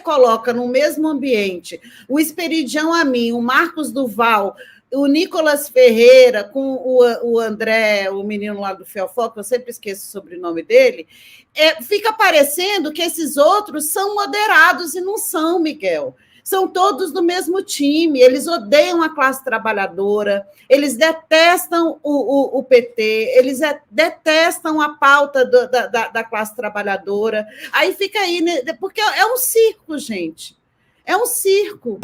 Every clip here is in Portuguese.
coloca no mesmo ambiente o Esperidião Amin, o Marcos Duval, o Nicolas Ferreira com o André, o menino lá do Fiofó, que eu sempre esqueço o sobrenome dele, fica parecendo que esses outros são moderados e não são, Miguel. São todos do mesmo time, eles odeiam a classe trabalhadora, eles detestam o PT, eles detestam a pauta da classe trabalhadora. Aí fica aí, né? Porque é um circo, gente. É um circo.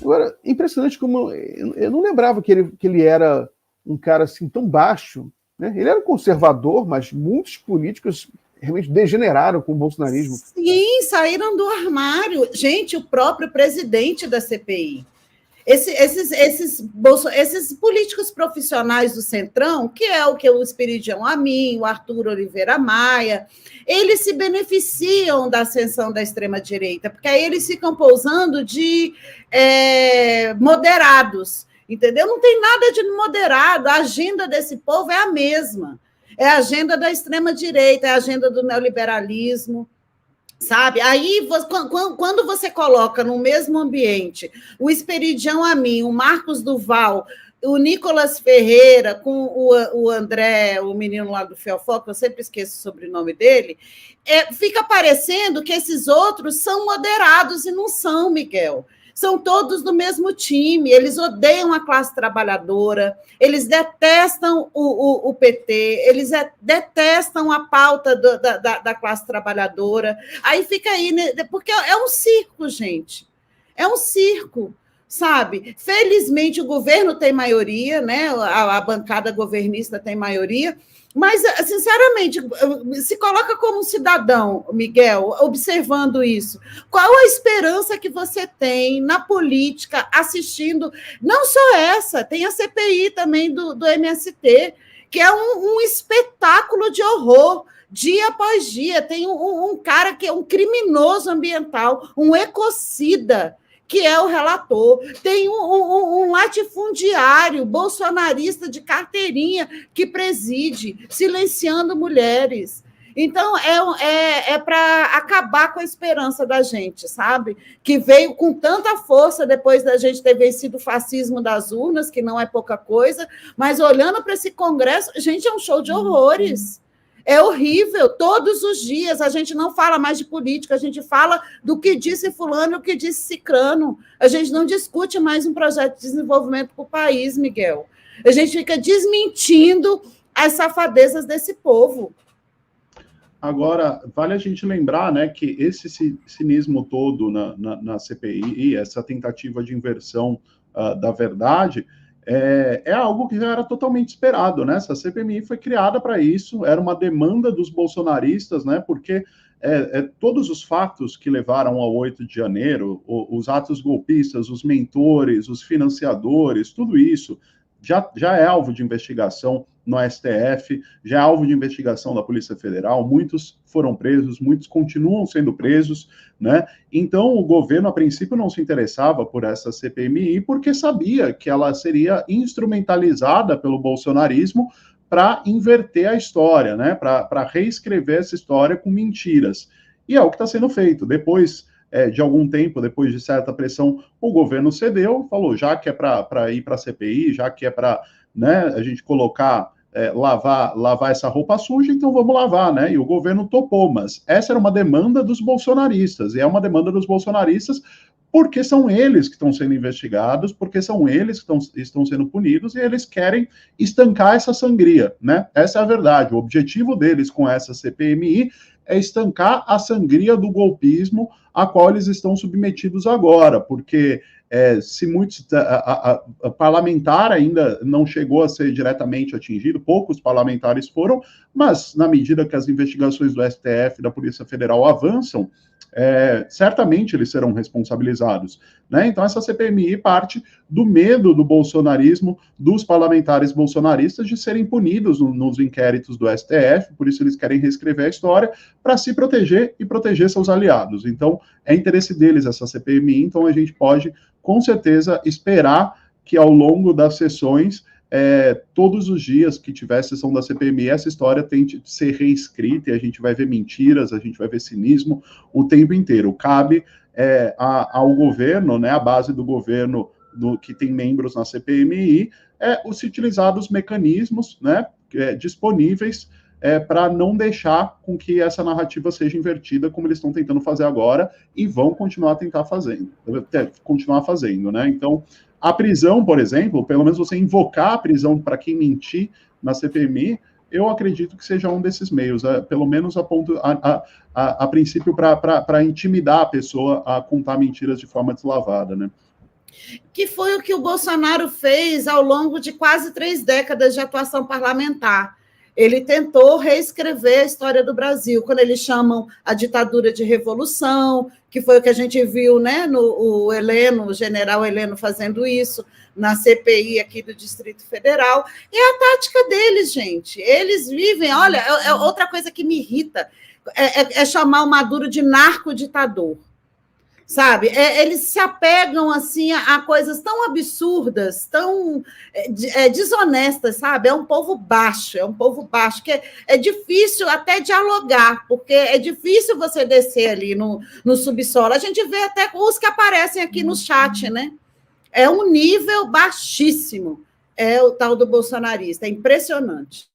Agora, impressionante como eu não lembrava que ele era um cara assim tão baixo, né? Ele era conservador, mas muitos políticos realmente degeneraram com o bolsonarismo. Sim, saíram do armário. Gente, o próprio presidente da CPI. Esses políticos profissionais do Centrão, que é o Esperidião Amin, o Arthur Oliveira Maia, eles se beneficiam da ascensão da extrema-direita, porque aí eles ficam pousando de moderados, entendeu? Não tem nada de moderado, a agenda desse povo é a mesma. É a agenda da extrema-direita, é a agenda do neoliberalismo, sabe? Aí, quando você coloca no mesmo ambiente o Esperidião Amin, o Marcos Duval, o Nicolas Ferreira com o André, o menino lá do Fiofó, que eu sempre esqueço o sobrenome dele, fica parecendo que esses outros são moderados e não são, Miguel. São todos do mesmo time, eles odeiam a classe trabalhadora, eles detestam o PT, eles detestam a pauta da classe trabalhadora. Aí fica aí, né? Porque é um circo, gente. É um circo, sabe? Felizmente o governo tem maioria, né? A bancada governista tem maioria, mas, sinceramente, se coloca como um cidadão, Miguel, observando isso. Qual a esperança que você tem na política assistindo? Não só essa, tem a CPI também do MST, que é um espetáculo de horror, dia após dia. Tem um cara que é um criminoso ambiental, um ecocida, que é o relator, tem um latifundiário bolsonarista de carteirinha que preside, silenciando mulheres. Então, é para acabar com a esperança da gente, sabe? Que veio com tanta força depois da gente ter vencido o fascismo das urnas, que não é pouca coisa, mas olhando para esse Congresso, gente, é um show de horrores. É horrível, todos os dias a gente não fala mais de política, a gente fala do que disse fulano e o que disse cicrano. A gente não discute mais um projeto de desenvolvimento para o país, Miguel. A gente fica desmentindo as safadezas desse povo. Agora, vale a gente lembrar, né, que esse cinismo todo na CPI, essa tentativa de inversão da verdade, é algo que já era totalmente esperado, né? Essa CPMI foi criada para isso, era uma demanda dos bolsonaristas, né? Porque todos os fatos que levaram ao 8 de janeiro, os atos golpistas, os mentores, os financiadores, tudo isso já é alvo de investigação no STF, já é alvo de investigação da Polícia Federal, muitos foram presos, muitos continuam sendo presos, né? Então, o governo, a princípio, não se interessava por essa CPMI porque sabia que ela seria instrumentalizada pelo bolsonarismo para inverter a história, né? Para reescrever essa história com mentiras. E é o que está sendo feito. Depois de algum tempo, depois de certa pressão, o governo cedeu, falou, já que é para ir para a CPI, já que é para, né, a gente colocar, lavar essa roupa suja, então vamos lavar, né? E o governo topou, mas essa era uma demanda dos bolsonaristas, e é uma demanda dos bolsonaristas porque são eles que estão sendo investigados, porque são eles que estão sendo punidos, e eles querem estancar essa sangria, né? Essa é a verdade. O objetivo deles com essa CPMI é estancar a sangria do golpismo a qual eles estão submetidos agora, porque se muitos parlamentar ainda não chegou a ser diretamente atingido, poucos parlamentares foram, mas na medida que as investigações do STF, da Polícia Federal avançam, certamente eles serão responsabilizados, né? Então essa CPMI parte do medo do bolsonarismo, dos parlamentares bolsonaristas de serem punidos nos inquéritos do STF, por isso eles querem reescrever a história para se proteger e proteger seus aliados. Então é interesse deles essa CPMI, então a gente pode com certeza esperar que ao longo das sessões todos os dias que tiver sessão da CPMI, essa história tem de ser reescrita, e a gente vai ver mentiras, a gente vai ver cinismo o tempo inteiro. Cabe ao governo, né, a base do governo que tem membros na CPMI, se utilizar os mecanismos, né, disponíveis para não deixar com que essa narrativa seja invertida, como eles estão tentando fazer agora, e vão continuar fazendo, né? Então, a prisão, por exemplo, pelo menos você invocar a prisão para quem mentir na CPMI, eu acredito que seja um desses meios, pelo menos a princípio para intimidar a pessoa a contar mentiras de forma deslavada, né? Que foi o que o Bolsonaro fez ao longo de quase 3 décadas de atuação parlamentar. Ele tentou reescrever a história do Brasil, quando eles chamam a ditadura de revolução, que foi o que a gente viu, né, o general Heleno fazendo isso, na CPI aqui do Distrito Federal. E é a tática deles, gente. Eles vivem... Olha, outra coisa que me irrita é chamar o Maduro de narcoditador. Sabe? Eles se apegam assim a coisas tão absurdas, tão desonestas, sabe? É um povo baixo, que é difícil até dialogar, porque é difícil você descer ali no subsolo. A gente vê até os que aparecem aqui no chat, né? É um nível baixíssimo, é o tal do bolsonarista, é impressionante.